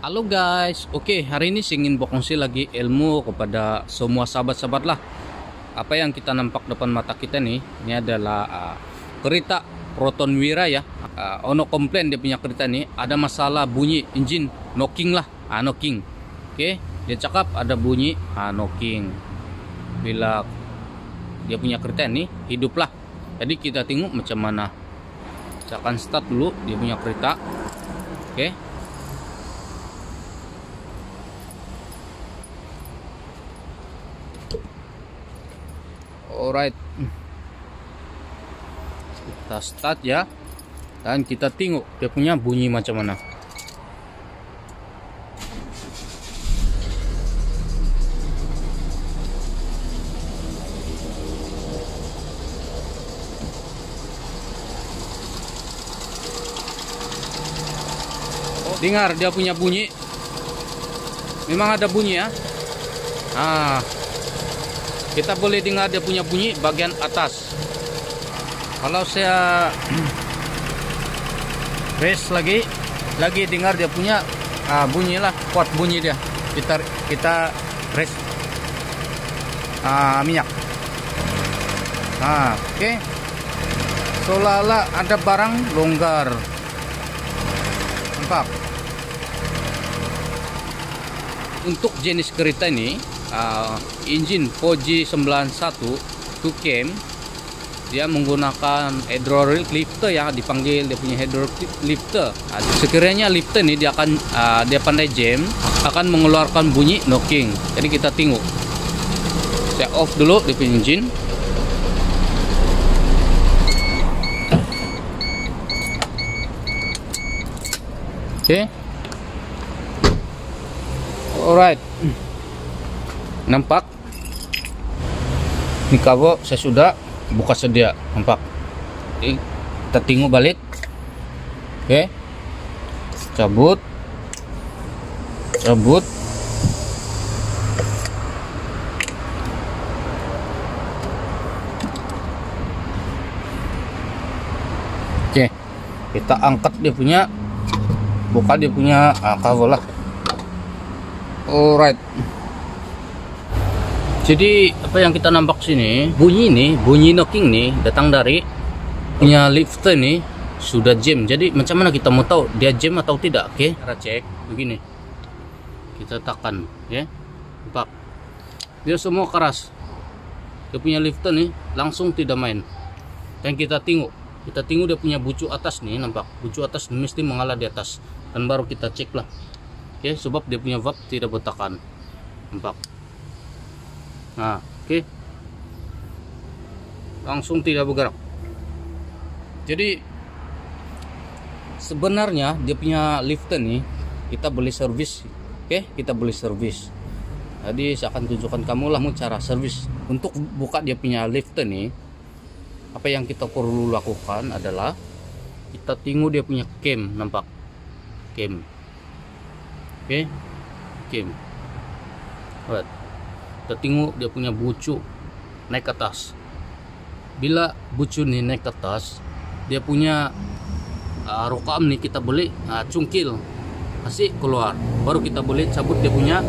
Halo guys, oke hari ini saya ingin berkongsi lagi ilmu kepada semua sahabat-sahabat lah. Apa yang kita nampak depan mata kita nih, ini adalah kereta Proton Wira ya. Ono komplain dia punya kereta nih, ada masalah bunyi engine knocking lah, knocking. Oke, dia cakap ada bunyi knocking. Bila dia punya kereta nih hidup lah. Jadi kita tengok macam mana. Saya akan start dulu dia punya kereta. Oke. Alright, kita start ya, dan kita tengok dia punya bunyi macam mana. Dengar dia punya bunyi, memang ada bunyi ya. Kita boleh dengar dia punya bunyi bagian atas. Kalau saya press lagi dengar dia punya bunyi lah, kuat bunyi dia. Kita press minyak. Oke. Seolah-olah ada barang longgar. Nampak? Untuk jenis kereta ini engine Fuji 91 2cam, dia menggunakan hydraulic lifter ya, dipanggil dia punya hydraulic lifter. Sekiranya lifter ini dia akan dia pandai jam, akan mengeluarkan bunyi knocking. Jadi kita tengok. Saya off dulu dia punya engine. Oke. Alright. Nampak? Ini kabel saya sudah buka sedia, nampak? Kita tengok balik. Oke. Cabut. Oke. Kita angkat dia punya, buka dia punya kabel lah. Alright. Jadi apa yang kita nampak sini, bunyi knocking nih datang dari punya lifter nih sudah jam. Jadi macam mana kita mau tahu dia jam atau tidak? Oke, cara cek begini. Kita tekan ya. Nampak? Dia semua keras. Dia punya lifter nih langsung tidak main. Dan kita tengok dia punya bucu atas nih, nampak? Bucu atas mesti mengalah di atas. Dan baru kita cek lah. Oke, sebab dia punya valve tidak bertekan. Nampak? Oke. Langsung tidak bergerak. Jadi sebenarnya dia punya lifter nih kita boleh servis. Oke, kita boleh servis. Jadi saya akan tunjukkan kamu lah cara servis. Untuk buka dia punya lifter nih, apa yang kita perlu lakukan adalah kita tengok dia punya cam, nampak? Cam. Oke. Cam. Lihat. Kita tengok dia punya bucu naik ke atas. Bila bucu ini naik ke atas, dia punya rokam nih kita boleh cungkil, kasih keluar. Baru kita boleh cabut dia punya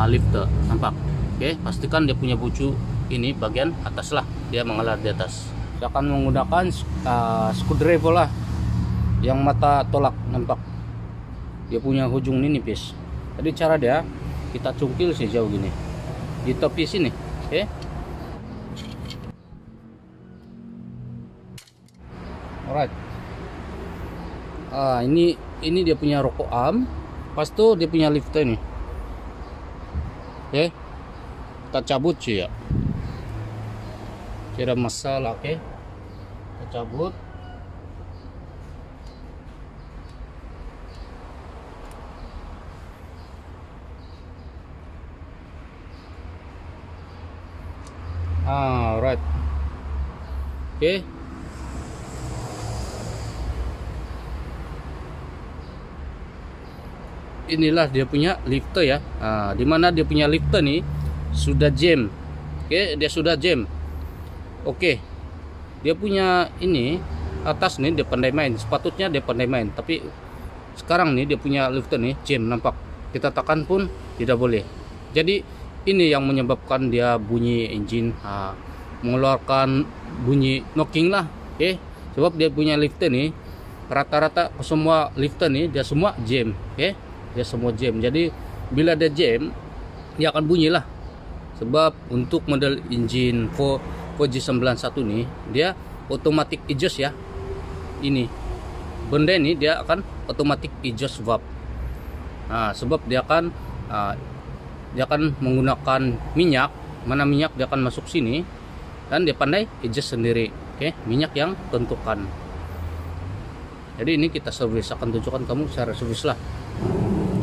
lifter, nampak? Oke, pastikan dia punya bucu ini bagian atas lah, dia mengalir di atas. Kita akan menggunakan screwdriver lah, yang mata tolak, nampak? Dia punya ujung ini nipis. Jadi cara dia kita cungkil sejauh gini di tepi sini, oke. Alright. Ini dia punya rokok arm, pas itu dia punya lifter ini. Oke. Kita cabut sih ya. Tidak masalah, oke. Kita cabut. Right. Oke. Inilah dia punya lifter ya. Dimana dia punya lifter nih sudah jam. Oke, dia sudah jam. Oke. Dia punya ini atas nih dia pandai main. Sepatutnya dia pandai main, tapi sekarang nih dia punya lifter nih jam, nampak, kita tekan pun tidak boleh. Jadi ini yang menyebabkan dia bunyi engine, mengeluarkan bunyi knocking lah, oke. Sebab dia punya lifter nih, rata-rata semua lifter nih dia semua jam, oke. Dia semua jam. Jadi bila dia jam, dia akan bunyi lah. Sebab untuk model engine 4G91 nih, dia automatic exhaust ya. Ini benda ini dia akan automatic exhaust valve. Nah, sebab dia akan menggunakan minyak, mana minyak dia akan masuk sini dan dia pandai adjust sendiri, oke. Minyak yang tentukan. Jadi ini kita servis, akan tunjukkan kamu cara servis lah.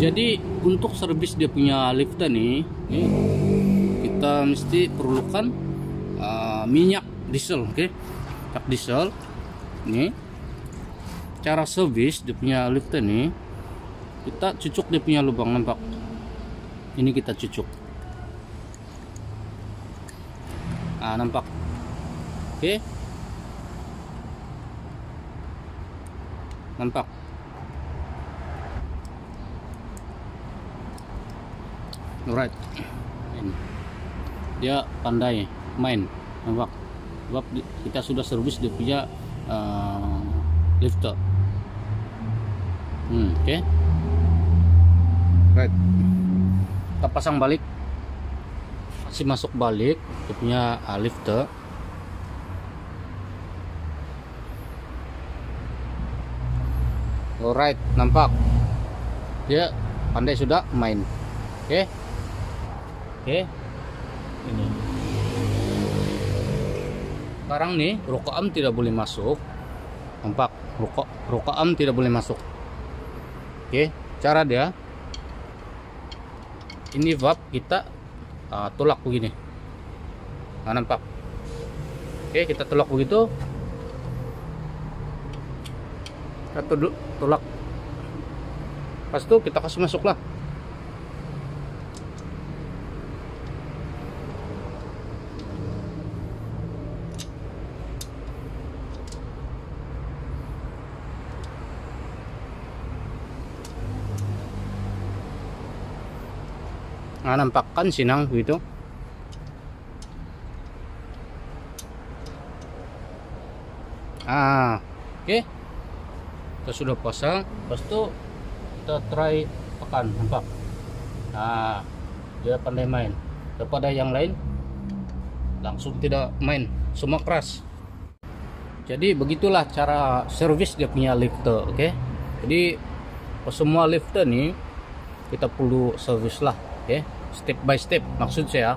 Jadi untuk servis dia punya lifter nih, kita mesti perlukan minyak diesel, oke. Minyak diesel. Ini cara servis dia punya lifter nih, kita cucuk dia punya lubang, nampak. Ini kita cucuk, nampak, oke. Nampak. Alright, ini dia pandai main, nampak. Sebab kita sudah servis dia punya lifter. Oke. Right. Kita pasang balik, masih masuk balik dia punya lifter. Alright, nampak dia pandai sudah main, oke. Ini sekarang nih rokoam tidak boleh masuk, nampak. Rokoam tidak boleh masuk, oke. Cara dia, ini valve kita tolak begini, nampak, oke. Kita tolak begitu, kita tolak, pas itu kita kasih masuk lah. Nampak kan sinang begitu. Oke. Kita sudah pasang, pas itu kita try tekan, nampak. Dia pandai main. Daripada yang lain langsung tidak main, semua keras. Jadi begitulah cara servis dia punya lifter, oke. Jadi semua lifter nih kita perlu servis lah, oke. Step by step, maksud saya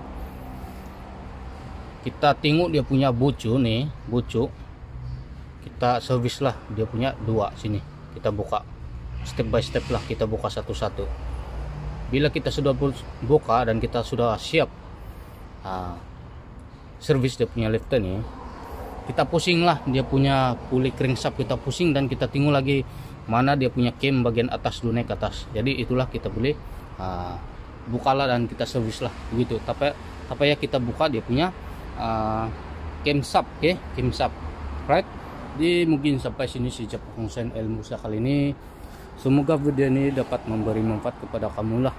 kita tengok dia punya bucu nih, bucu kita servis lah. Dia punya dua sini, kita buka step by step lah, kita buka satu-satu. Bila kita sudah buka dan kita sudah siap servis dia punya lifter nih, kita pusing lah dia punya pulley crankshaft, kita pusing dan kita tengok lagi mana dia punya cam bagian atas dulu naik ke atas. Jadi itulah kita boleh bukalah dan kita servis lah begitu. Tapi ya kita buka dia punya camshaft, oke. Camshaft, right. Jadi mungkin sampai sini saja pengungsian ilmu saya kali ini. Semoga video ini dapat memberi manfaat kepada kamu lah.